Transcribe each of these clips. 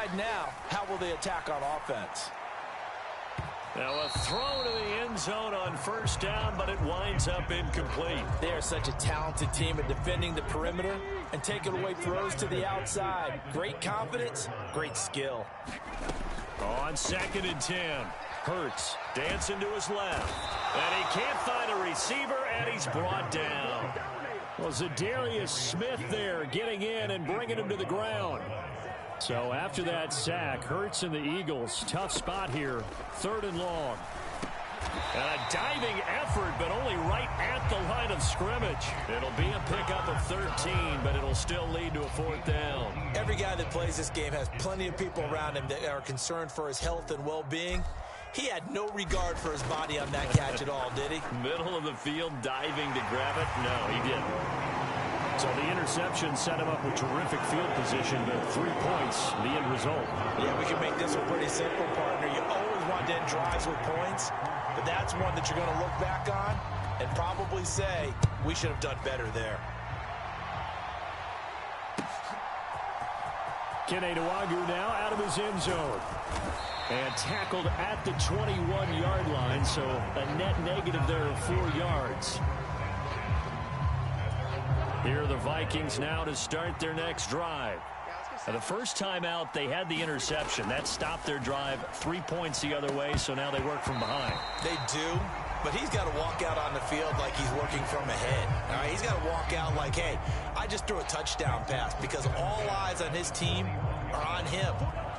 decide now, how will they attack on offense? Now a throw to the end zone on first down, but it winds up incomplete. They are such a talented team at defending the perimeter and taking away throws to the outside. Great confidence, great skill. On 2nd and 10, Hurts dancing to his left. And he can't find a receiver, and he's brought down. Well, Za'Darius Smith there getting in and bringing him to the ground. So after that sack, Hurts and the Eagles, tough spot here, 3rd and long. And a diving effort, but only right at the line of scrimmage. It'll be a pickup of 13, but it'll still lead to a 4th down. Every guy that plays this game has plenty of people around him that are concerned for his health and well-being. He had no regard for his body on that catch at all, did he? Middle of the field, diving to grab it? No, he didn't. So the interception set him up with terrific field position, but 3 points, the end result. Yeah, we can make this one pretty simple, partner. You always want to end drives with points, but that's one that you're going to look back on and probably say, we should have done better there. Kene Nwangwu now out of his end zone. And tackled at the 21-yard line, so a net negative there of 4 yards. Here are the Vikings now to start their next drive. Now, the first time out, they had the interception. That stopped their drive 3 points the other way, so now they work from behind. They do, but he's got to walk out on the field like he's working from ahead. All right, he's got to walk out like, hey, I just threw a touchdown pass, because all eyes on his team are on him.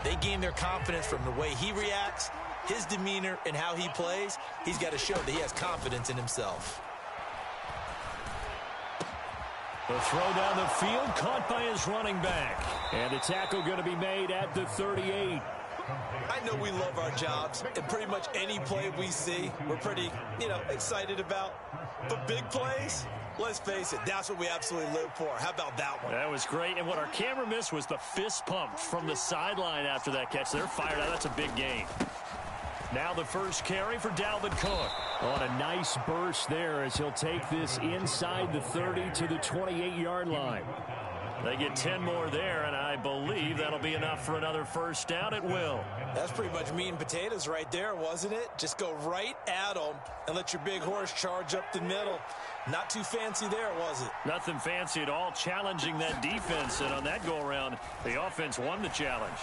They gain their confidence from the way he reacts, his demeanor, and how he plays. He's got to show that he has confidence in himself. The throw down the field, caught by his running back. And the tackle going to be made at the 38. I know we love our jobs, and pretty much any play we see, we're pretty, excited about. But big plays, let's face it, that's what we absolutely live for. How about that one? That was great, and what our camera missed was the fist pump from the sideline after that catch. They're fired out. That's a big gain. Now the first carry for Dalvin Cook. On a nice burst there as he'll take this inside the 30 to the 28-yard line. They get 10 more there, and I believe that'll be enough for another first down at will. That's pretty much meat and potatoes right there, wasn't it? Just go right at them and let your big horse charge up the middle. Not too fancy there, was it? Nothing fancy at all, challenging that defense, and on that go-around, the offense won the challenge.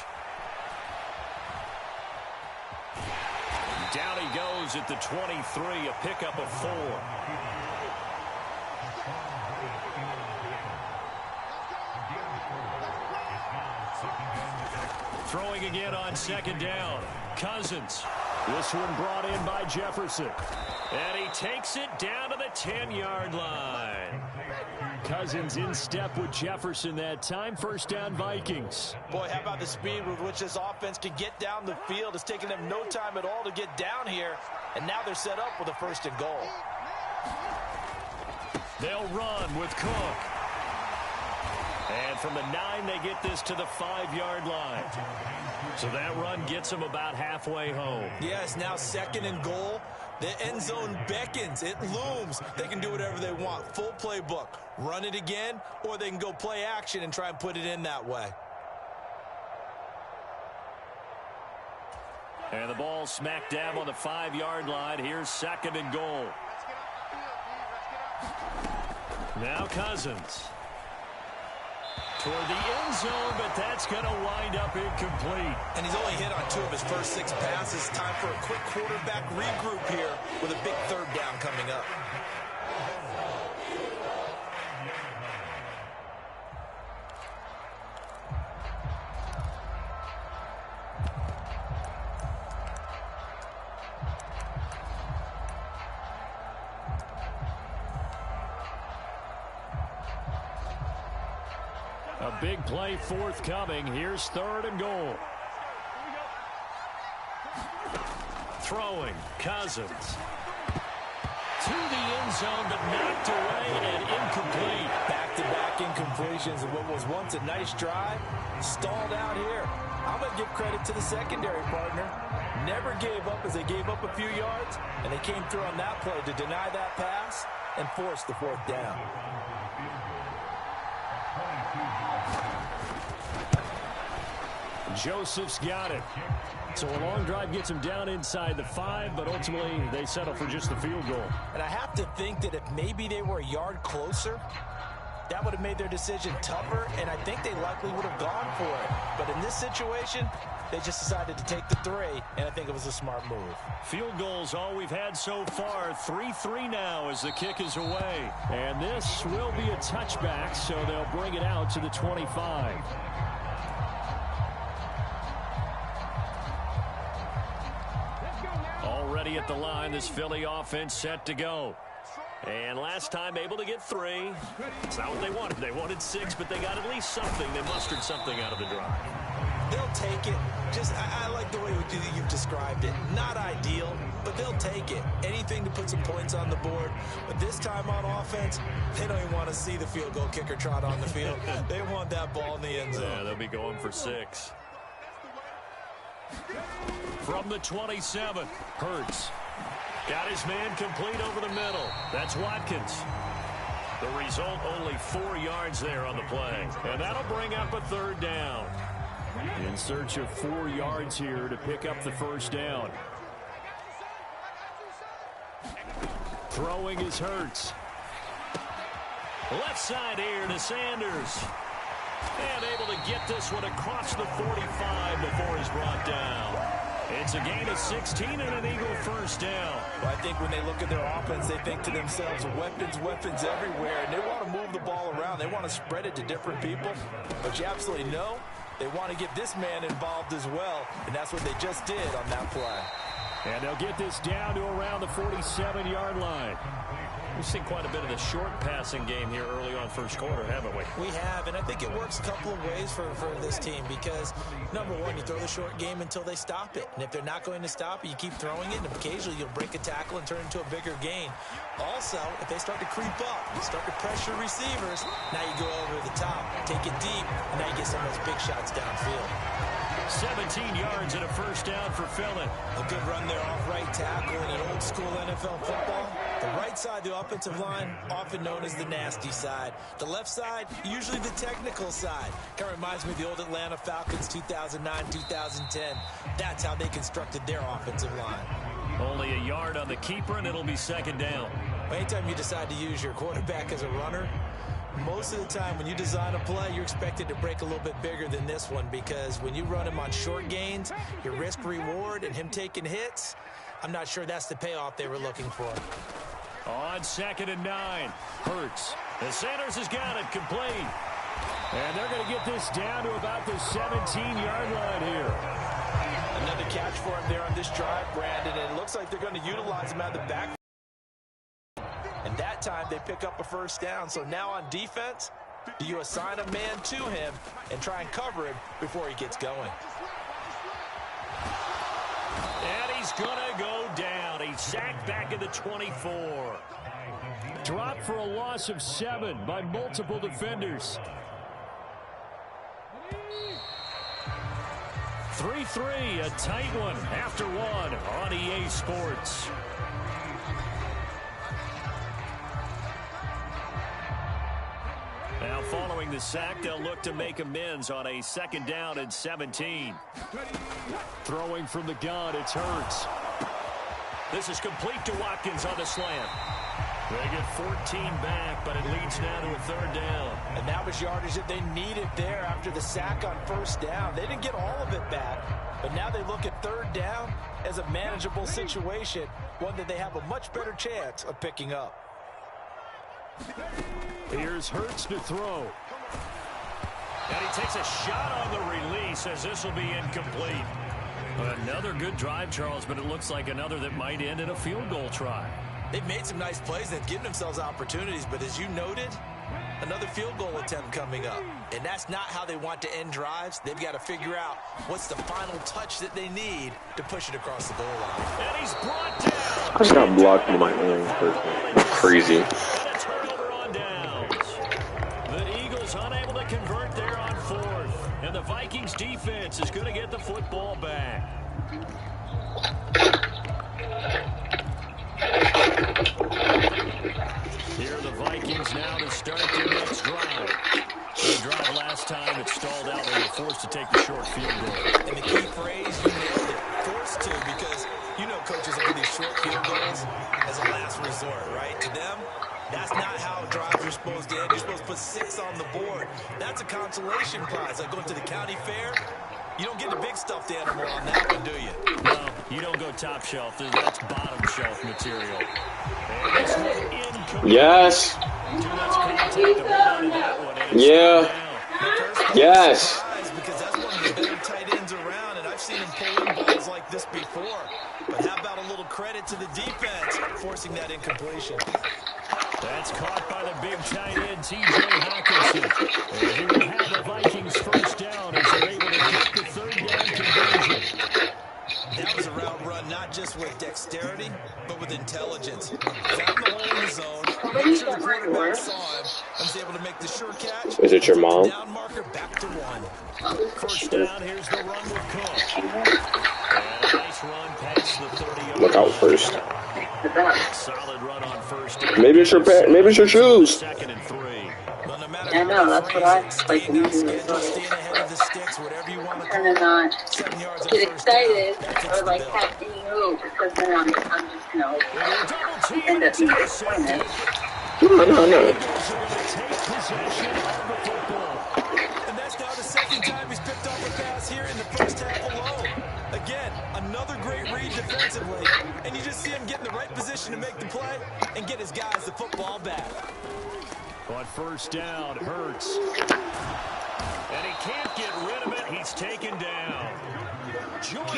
Down he goes at the 23, a pickup of 4. Throwing again on 2nd down. Cousins. This one brought in by Jefferson. And he takes it down to the 10-yard line. Cousins in step with Jefferson that time. First down, Vikings. Boy, how about the speed with which this offense can get down the field? It's taken them no time at all to get down here. And now they're set up with a 1st and goal. They'll run with Cook. And from the 9, they get this to the 5-yard line. So that run gets them about halfway home. Yes, now 2nd and goal. The end zone beckons. It looms. They can do whatever they want. Full playbook. Run it again, or they can go play action and try and put it in that way. And the ball smack dab on the 5-yard line. Here's 2nd and goal. Now Cousins. Toward the end zone, but that's going to wind up incomplete. And he's only hit on 2 of his first 6 passes. Time for a quick quarterback regroup here with a big 3rd down coming up. A big play forthcoming. Here's 3rd and goal. Throwing, Cousins. To the end zone, but knocked away and incomplete. Back-to-back incompletions of what was once a nice drive. Stalled out here. I'm going to give credit to the secondary partner. Never gave up as they gave up a few yards, and they came through on that play to deny that pass and force the 4th down. Joseph's got it. So a long drive gets him down inside the 5, but ultimately they settle for just the field goal. And I have to think that if maybe they were a yard closer, that would have made their decision tougher, and I think they likely would have gone for it. But in this situation, they just decided to take the 3, and I think it was a smart move. Field goals all we've had so far. 3-3 now as the kick is away. And this will be a touchback, so they'll bring it out to the 25. Already at the line, this Philly offense set to go. And last time able to get 3. It's not what they wanted. They wanted 6, but they got at least something. They mustered something out of the drive. They'll take it. I like the way you've described it. Not ideal, but they'll take it. Anything to put some points on the board. But this time on offense, they don't even want to see the field goal kicker trot on the field. They want that ball in the end zone. Yeah, they'll be going for 6. From the 27, Hurts. Got his man complete over the middle. That's Watkins. The result, only 4 yards there on the play. And that'll bring up a 3rd down. In search of 4 yards here to pick up the 1st down. Throwing is Hurts. Left side here to Sanders. And able to get this one across the 45 before he's brought down. It's a gain of 16 and an Eagle 1st down. Well, I think when they look at their offense, they think to themselves, weapons everywhere, and they want to move the ball around. They want to spread it to different people. But you absolutely know they want to get this man involved as well, and that's what they just did on that play. And they'll get this down to around the 47-yard line. We've seen quite a bit of the short passing game here early on first quarter, haven't we? We have, and I think it works a couple of ways for this team because, number one, you throw the short game until they stop it. And if they're not going to stop it, you keep throwing it, and occasionally you'll break a tackle and turn it into a bigger gain. Also, if they start to creep up, you start to pressure receivers, now you go over the top, take it deep, and now you get some of those big shots downfield. 17 yards and a 1st down for Philly. A good run there off right tackle in an old school NFL football. The right side, the offensive line, often known as the nasty side. The left side, usually the technical side. Kind of reminds me of the old Atlanta Falcons 2009-2010. That's how they constructed their offensive line. Only a yard on the keeper, and it'll be 2nd down. Anytime you decide to use your quarterback as a runner, most of the time when you design a play, you're expected to break a little bit bigger than this one because when you run him on short gains, your risk-reward and him taking hits, I'm not sure that's the payoff they were looking for. On 2nd and 9, Hurts. And Sanders has got it complete. And they're going to get this down to about the 17-yard line here. Another catch for him there on this drive, Brandon, and it looks like they're going to utilize him out of the back. And that time they pick up a 1st down. So now on defense, do you assign a man to him and try and cover him before he gets going? And he's going to go down. He's sacked back at the 24. Dropped for a loss of 7 by multiple defenders. 3-3, a tight one after 1 on EA Sports. Now following the sack, they'll look to make amends on a 2nd down and 17. Throwing from the gun, it's Hurts. This is complete to Watkins on the slant. They get 14 back, but it leads now to a 3rd down. And that was yardage that they needed there after the sack on 1st down. They didn't get all of it back, but now they look at 3rd down as a manageable situation, one that they have a much better chance of picking up. Here's Hurts to throw. And he takes a shot on the release as this will be incomplete. Another good drive, Charles, but it looks like another that might end in a field goal try. They've made some nice plays. They've given themselves opportunities, but as you noted, another field goal attempt coming up. And that's not how they want to end drives. They've got to figure out what's the final touch that they need to push it across the goal line. And he's brought down. I just got blocked by my own person. Crazy. And a turnover on downs. The Eagles unable to convert there on 4th. And the Vikings defense is going to get the football back. Here are the Vikings now to start their next drive. The drive last time, it stalled out. They were forced forced to take the short field goal. And the key phrase, you nailed it, forced to, because you know coaches look at these short field goals as a last resort, right? To them, that's not how drives are supposed to end. You're supposed to put 6 on the board. That's a consolation prize. Like going to the county fair, you don't get the big stuffed animal on that one, do you? No, you don't go top shelf. That's bottom shelf material. And this one incomplete. Yes. Too much contact to hold on to that one, and it's Yeah. down. Yes. Because that's one of the better tight ends around, and I've seen him pull in balls like this before. But how about a little credit to the defense forcing that incompletion? That's caught by the big tight end, T.J. Hockenson. And he will have the Vikings first down as they're able to get the third down conversion. That was a route run not just with dexterity, but with intelligence. Found the hole in the zone, made sure the quarterback saw him, and was able to make the sure catch. Is it your mom? Down marker back to 1. First down, here's the run with Cook. And a nice run past the 30-yard. Look out first. Solid run on first down. Maybe it's your maybe it's your shoes. Second and 3. Well, no matter I know, that's what I like to staying do. on schedule, staying ahead of the sticks, whatever you want to call And it. then 7 yards get on first down. excited That fits or the like bill. have any hope because then I'm just Double team, end and up it's being intercepted. disappointed. No. Eagles are going to take possession of the football. And that's now the second time he's picked off a pass here in the first half alone. Again, another great read defensively, and you just see him get in the right position to make the play and get his guys the football back. On first down, Hurts. And he can't get rid of it. He's taken down.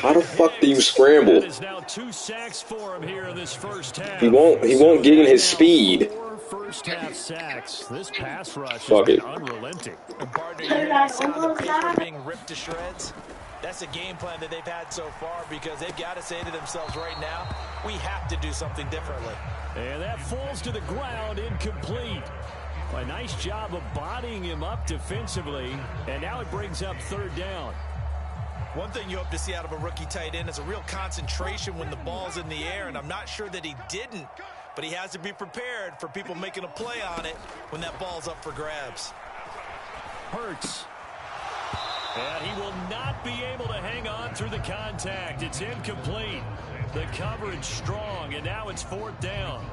How the fuck do you scramble? That is now 2 sacks for him here in this first half. He won't gain his speed. 4 first half sacks. This pass rush Fuck has it. been unrelenting. And partner, you hear the sound of paper being ripped to shreds? That's a game plan that they've had so far because they've got to say to themselves right now, we have to do something differently. And that falls to the ground, incomplete. A nice job of bodying him up defensively, and now it brings up third down. One thing you hope to see out of a rookie tight end is a real concentration when the ball's in the air, and I'm not sure that he didn't, but he has to be prepared for people making a play on it when that ball's up for grabs. Hurts. And he will not be able to hang on through the contact. It's incomplete. The coverage strong, and now it's fourth down.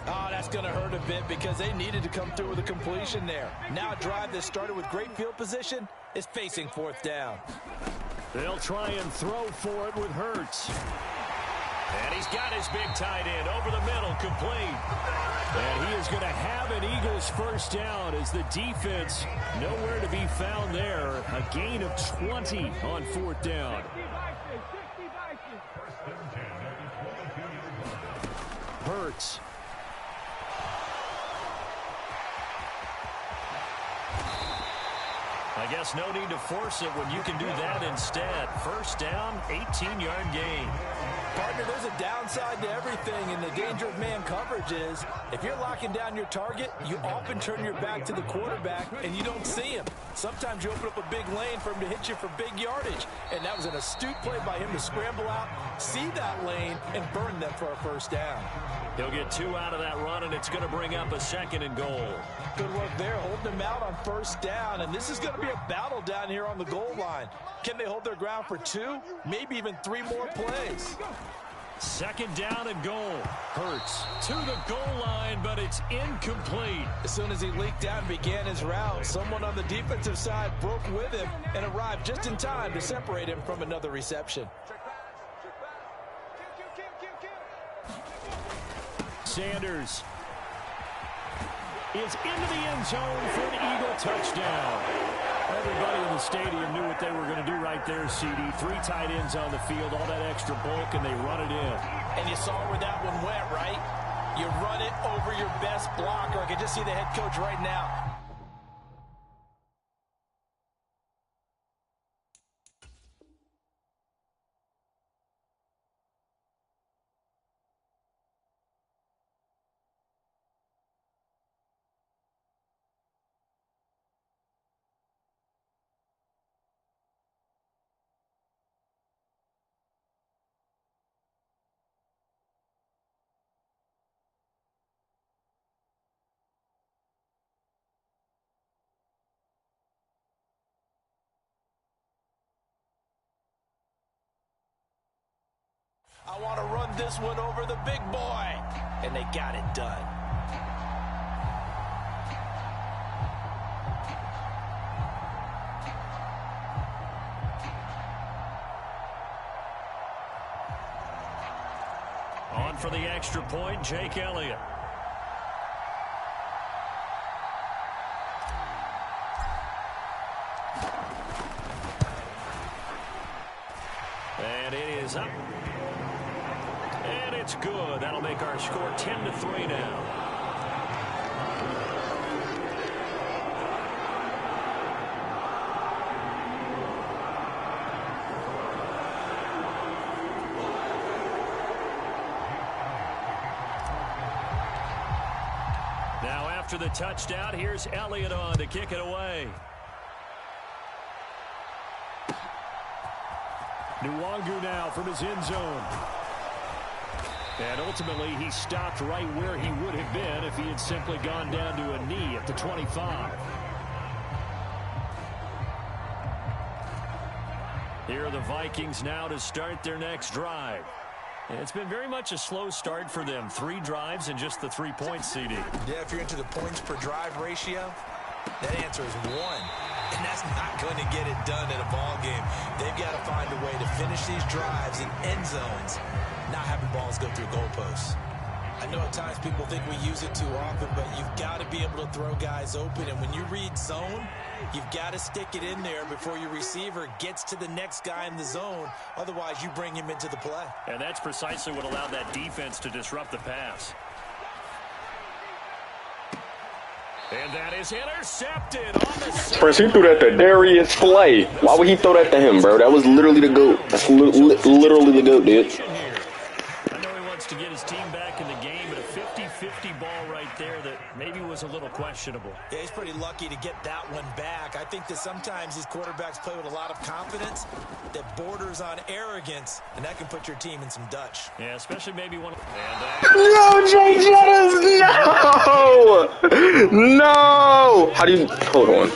Oh, that's going to hurt a bit because they needed to come through with a completion there. Now a drive that started with great field position is facing fourth down. They'll try and throw for it with Hurts. And he's got his big tight end over the middle, complete. And he is going to have an Eagles first down as the defense nowhere to be found there. A gain of 20 on fourth down. Hurts. I guess no need to force it when you can do that instead. First down, 18-yard gain. Partner, there's a downside to everything, and the danger of man coverage is if you're locking down your target, you often turn your back to the quarterback, and you don't see him. Sometimes you open up a big lane for him to hit you for big yardage, and that was an astute play by him to scramble out, see that lane, and burn them for a first down. He'll get 2 out of that run, and it's going to bring up a second and goal. Good work there, holding them out on first down, and this is going to be a battle down here on the goal line. Can they hold their ground for 2, maybe even 3 more plays? Second down and goal. Hurts to the goal line, but it's incomplete. As soon as he leaked out and began his route, someone on the defensive side broke with him and arrived just in time to separate him from another reception. Sanders is into the end zone for an Eagle touchdown. Everybody in the stadium knew what they were going to do right there, CD. 3 tight ends on the field, all that extra bulk, and they run it in. And you saw where that one went, right? You run it over your best blocker. I can just see the head coach right now. I want to run this one over the big boy. And they got it done. On for the extra point, Jake Elliott. And it is up. And it's good. That'll make our score 10-3 now. Now after the touchdown, here's Elliott on to kick it away. Nwangu now from his end zone. And ultimately, he stopped right where he would have been if he had simply gone down to a knee at the 25. Here are the Vikings now to start their next drive. And it's been very much a slow start for them. 3 drives and just the 3 points, CD. Yeah, if you're into the points per drive ratio, that answer is 1. And that's not going to get it done in a ball game. They've got to find a way to finish these drives in end zones, not having balls go through goalposts. I know at times people think we use it too often, but you've got to be able to throw guys open. And when you read zone, you've got to stick it in there before your receiver gets to the next guy in the zone. Otherwise, you bring him into the play. And that's precisely what allowed that defense to disrupt the pass. And that is intercepted on the side. Prince, he threw that to Darius Slay. Why would he throw that to him, bro? That was literally the GOAT. That's literally the GOAT, dude. I know he wants to get his team back in the game, but a 50-50 ball right there that maybe was a little questionable. Yeah, he's pretty lucky to get that one back. I think that sometimes these quarterbacks play with a lot of confidence that borders on arrogance, and that can put your team in some Dutch. Yeah, especially maybe one. No, Jay Jettis, no! No! How do you... Hold on.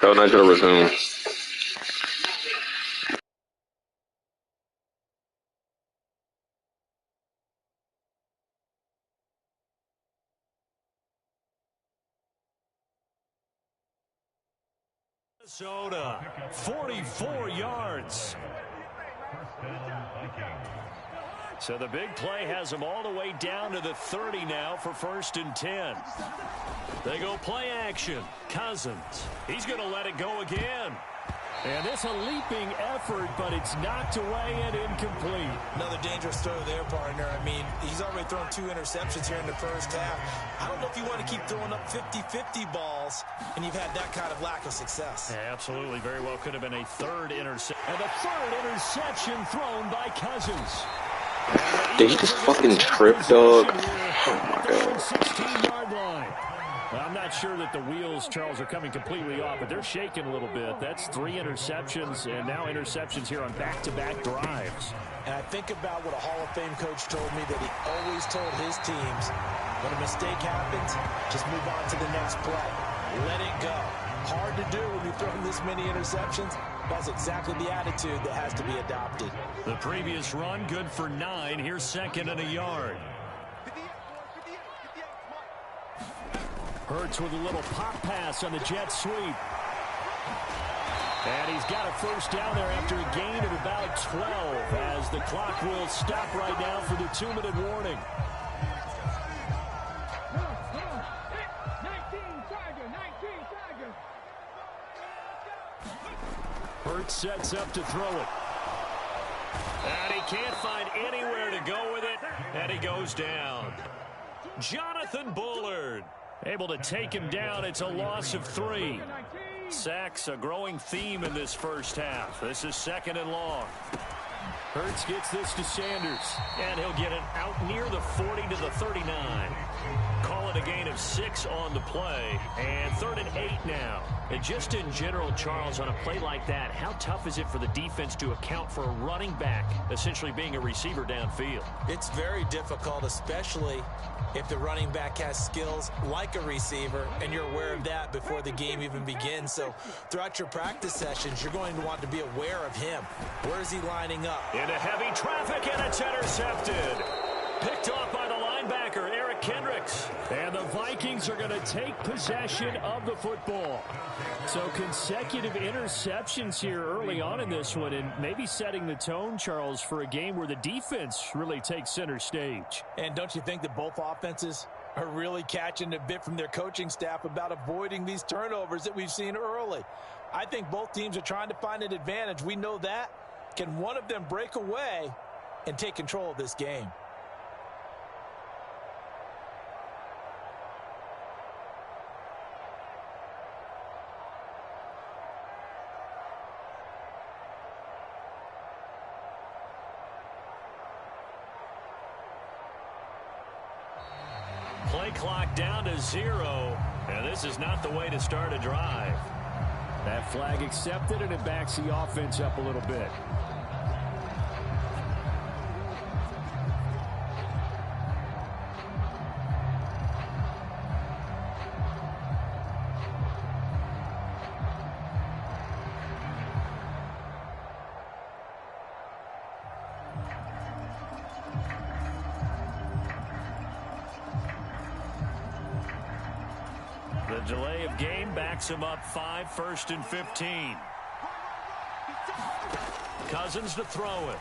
Oh, not gonna resume. Minnesota, 44 yards. So the big play has them all the way down to the 30 now for 1st and 10. They go play action. Cousins. He's going to let it go again. And it's a leaping effort, but it's knocked away and incomplete. Another dangerous throw there, partner. I mean, he's already thrown 2 interceptions here in the first half. I don't know if you want to keep throwing up 50-50 balls, and you've had that kind of lack of success. Yeah, absolutely. Very well could have been a 3rd interception. And the 3rd interception thrown by Cousins. Did he just fucking trip, dog? Oh, my God. 16-yard line. I'm not sure that the wheels, Charles, are coming completely off, but they're shaking a little bit. That's 3 interceptions, and now interceptions here on back-to-back drives. And I think about what a Hall of Fame coach told me, that he always told his teams, when a mistake happens, just move on to the next play. Let it go. Hard to do when you've thrown this many interceptions. That's exactly the attitude that has to be adopted. The previous run, good for 9. Here's 2nd and a yard. Hurts with a little pop pass on the jet sweep. And he's got a first down there after a gain of about 12 as the clock will stop right now for the 2-minute warning. Hurts sets up to throw it. And he can't find anywhere to go with it, and he goes down. Jonathan Bullard able to take him down. It's a loss of 3. Sacks, a growing theme in this first half. This is 2nd and long. Hurts gets this to Sanders, and he'll get it out near the 40 to the 39. Call it a gain of 6 on the play, and 3rd and 8 now. And just in general, Charles, on a play like that, how tough is it for the defense to account for a running back essentially being a receiver downfield? It's very difficult, especially if the running back has skills like a receiver, and you're aware of that before the game even begins. So throughout your practice sessions, you're going to want to be aware of him. Where is he lining up? Into heavy traffic, and it's intercepted. Picked off by the linebacker, Eric Kendricks. And the Vikings are going to take possession of the football. So consecutive interceptions here early on in this one, and maybe setting the tone, Charles, for a game where the defense really takes center stage. And don't you think that both offenses are really catching a bit from their coaching staff about avoiding these turnovers that we've seen early? I think both teams are trying to find an advantage. We know that. Can one of them break away and take control of this game? Play clock down to 0, and this is not the way to start a drive. That flag accepted, and it backs the offense up a little bit. The delay of game backs him up 5, 1st and 15. Cousins to throw it.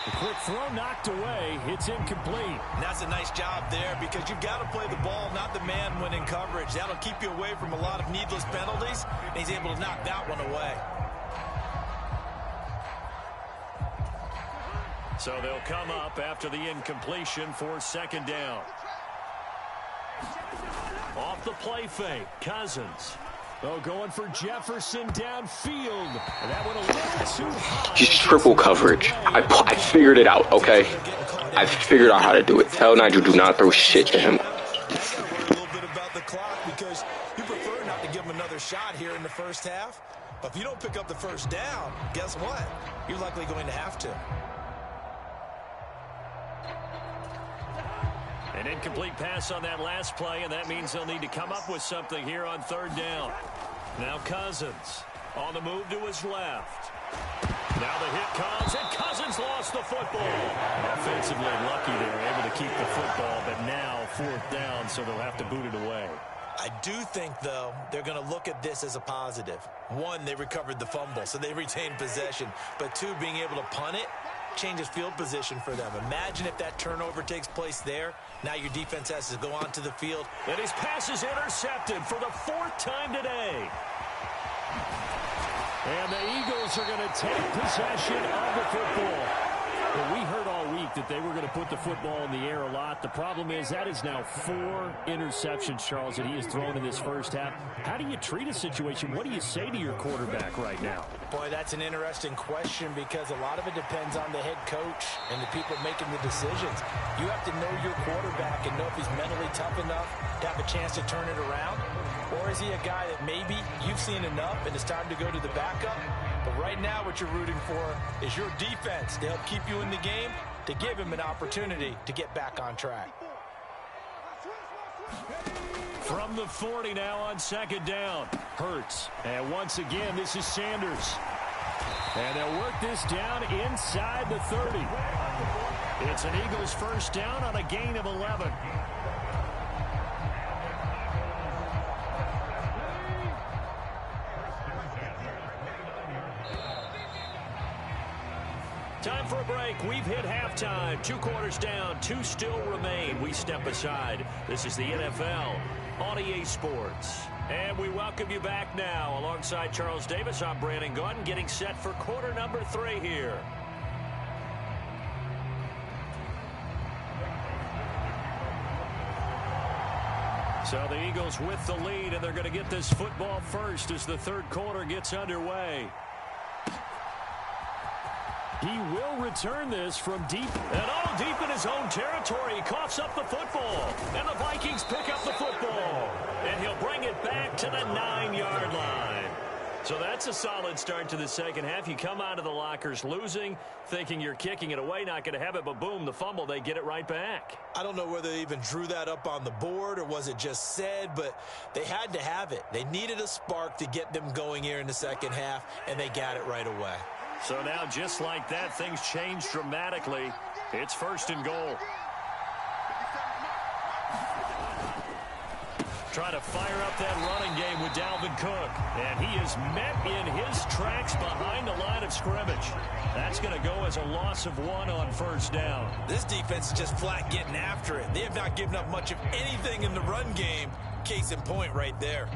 The quick throw knocked away. It's incomplete. And that's a nice job there because you've got to play the ball, not the man when in coverage. That'll keep you away from a lot of needless penalties, and he's able to knock that one away. So they'll come up after the incompletion for 2nd down. Off the play fake, Cousins. Oh, going for Jefferson downfield. And that went a little too high. Just triple coverage. I figured it out, okay? I figured out how to do it. Tell Nigel, do not throw shit to him. A little bit about the clock because you prefer not to give him another shot here in the first half. But if you don't pick up the first down, guess what? You're likely going to have to. An incomplete pass on that last play, and that means they'll need to come up with something here on 3rd down. Now Cousins on the move to his left. Now the hit comes, and Cousins lost the football. Offensively lucky they were able to keep the football, but now 4th down, so they'll have to boot it away. I do think, though, they're going to look at this as a positive. 1, they recovered the fumble, so they retained possession. But 2, being able to punt it changes field position for them. Imagine if that turnover takes place there. Now your defense has to go onto the field. And his pass is intercepted for the 4th time today. And the Eagles are going to take possession of the football. Well, we heard all week that they were going to put the football in the air a lot. The problem is that is now 4 interceptions, Charles, that he has thrown in this first half. How do you treat a situation? What do you say to your quarterback right now? Boy, that's an interesting question because a lot of it depends on the head coach and the people making the decisions. You have to know your quarterback and know if he's mentally tough enough to have a chance to turn it around. Or is he a guy that maybe you've seen enough and it's time to go to the backup? But right now what you're rooting for is your defense to help keep you in the game, to give him an opportunity to get back on track. From the 40 now on 2nd down. Hurts. And once again, this is Sanders. And they'll work this down inside the 30. It's an Eagles first down on a gain of 11. Time for a break. We've hit halftime. 2 quarters down. 2 still remain. We step aside. This is the NFL on EA Sports. And we welcome you back now. Alongside Charles Davis, I'm Brandon Gaudin, getting set for quarter number 3 here. So the Eagles with the lead, and they're going to get this football first as the third quarter gets underway. He will return this from deep. And all deep in his own territory. He coughs up the football. And the Vikings pick up the football. And he'll bring it back to the 9-yard line. So that's a solid start to the second half. You come out of the lockers losing, thinking you're kicking it away, not going to have it, but boom, the fumble, they get it right back. I don't know whether they even drew that up on the board or was it just said, but they had to have it. They needed a spark to get them going here in the second half, and they got it right away. So now, just like that, things change dramatically. It's 1st and goal. Try to fire up that running game with Dalvin Cook. And he is met in his tracks behind the line of scrimmage. That's going to go as a loss of 1 on 1st down. This defense is just flat getting after it. They have not given up much of anything in the run game. Case in point right there.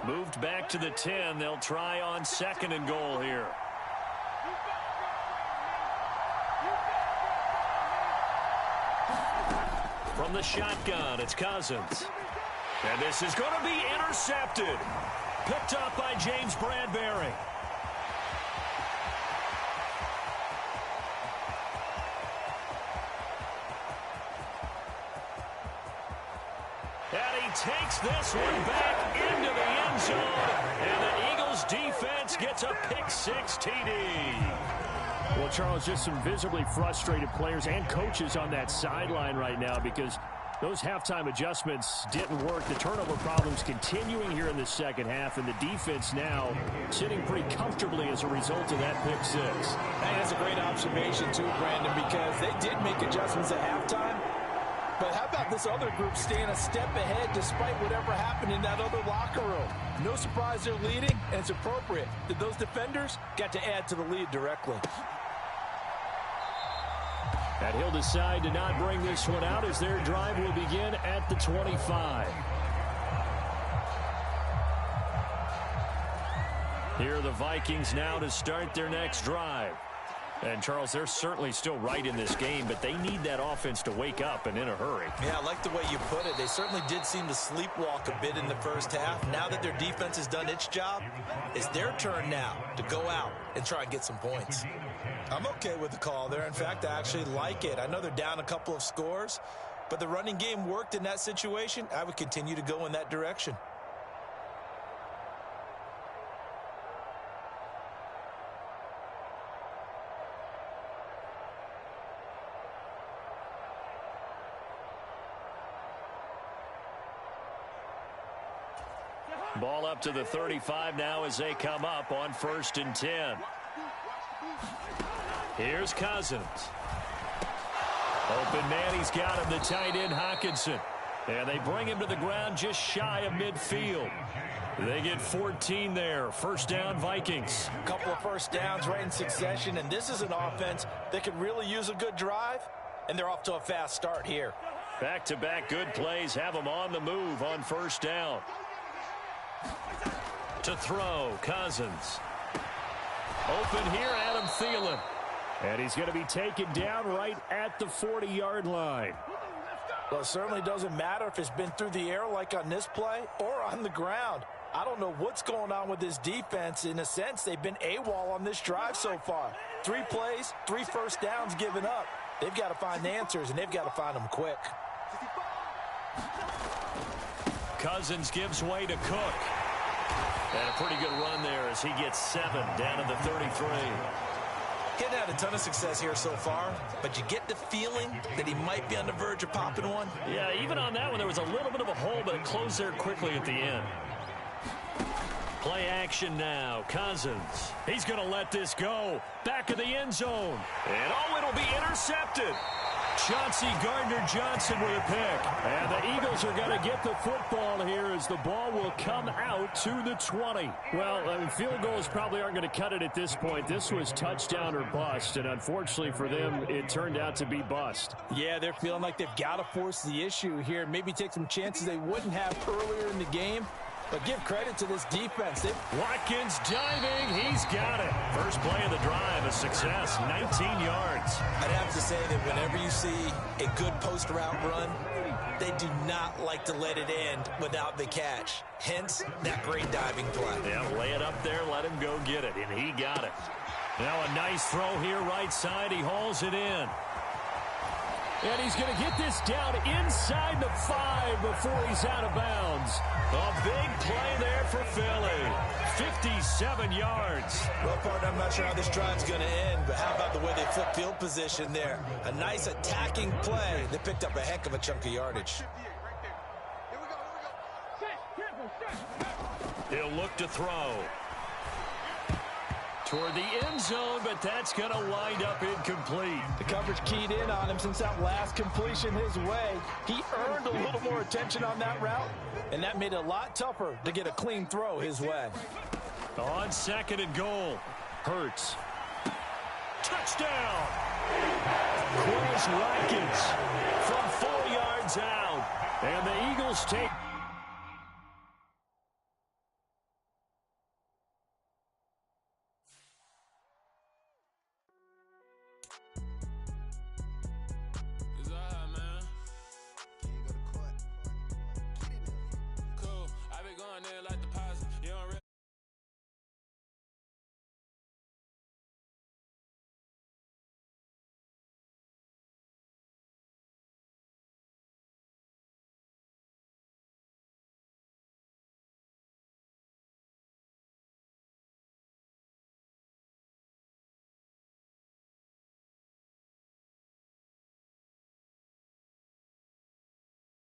Moved back to the 10. They'll try on 2nd and goal here. From the shotgun, it's Cousins. And this is going to be intercepted. Picked up by James Bradbury. And he takes this one back into the end zone. And the Eagles defense gets a pick-6 TD. Well, Charles, just some visibly frustrated players and coaches on that sideline right now because those halftime adjustments didn't work. The turnover problems continuing here in the second half, and the defense now sitting pretty comfortably as a result of that pick-6. That's a great observation, too, Brandon, because they did make adjustments at halftime. But how about this other group staying a step ahead despite whatever happened in that other locker room? No surprise they're leading, and it's appropriate that those defenders got to add to the lead directly. And he'll decide to not bring this one out as their drive will begin at the 25. Here are the Vikings now to start their next drive. And, Charles, they're certainly still right in this game, but they need that offense to wake up and in a hurry. Yeah, I like the way you put it. They certainly did seem to sleepwalk a bit in the first half. Now that their defense has done its job, it's their turn now to go out and try and get some points. I'm okay with the call there. In fact, I actually like it. I know they're down a couple of scores, but the running game worked in that situation. I would continue to go in that direction. Ball up to the 35 now as they come up on 1st and 10. Here's Cousins. Open man, he's got him, the tight end Hockenson. And they bring him to the ground just shy of midfield. They get 14 there. 1st down, Vikings. A couple of first downs right in succession, and this is an offense that could really use a good drive, and they're off to a fast start here. Back-to-back good plays have them on the move on 1st down. To throw, Cousins. Open here, Adam Thielen. And he's going to be taken down right at the 40-yard line. Well, it certainly doesn't matter if it's been through the air like on this play or on the ground. I don't know what's going on with this defense. In a sense, they've been AWOL on this drive so far. 3 plays, 3 first downs given up. They've got to find answers, and they've got to find them quick. Cousins gives way to Cook. And a pretty good run there as he gets 7 down to the 33. He hasn't had a ton of success here so far, but you get the feeling that he might be on the verge of popping one. Yeah, even on that one, there was a little bit of a hole, but it closed there quickly at the end. Play action now. Cousins. He's going to let this go. Back of the end zone. And, oh, it'll be intercepted. Chauncey Gardner-Johnson with a pick. And the Eagles are going to get the football here as the ball will come out to the 20. Well, I mean, field goals probably aren't going to cut it at this point. This was touchdown or bust, and unfortunately for them, it turned out to be bust. Yeah, they're feeling like they've got to force the issue here. Maybe take some chances they wouldn't have earlier in the game. But give credit to this defense. Watkins diving. He's got it. First play of the drive, a success, 19 yards. I'd have to say that whenever you see a good post route run, they do not like to let it end without the catch. Hence, that great diving play. Yeah, lay it up there, let him go get it, and he got it. Now a nice throw here right side. He hauls it in. And he's going to get this down inside the 5 before he's out of bounds. A big play there for Philly. 57 yards. Well, partner, I'm not sure how this drive's going to end, but how about the way they flip field position there? A nice attacking play. They picked up a heck of a chunk of yardage. He'll look to throw. Toward the end zone, but that's going to wind up incomplete. The coverage keyed in on him since that last completion his way. He earned a little more attention on that route, and that made it a lot tougher to get a clean throw his way. On 2nd and goal, Hurts. Touchdown! Quez Watkins from 4 yards out. And the Eagles take... Like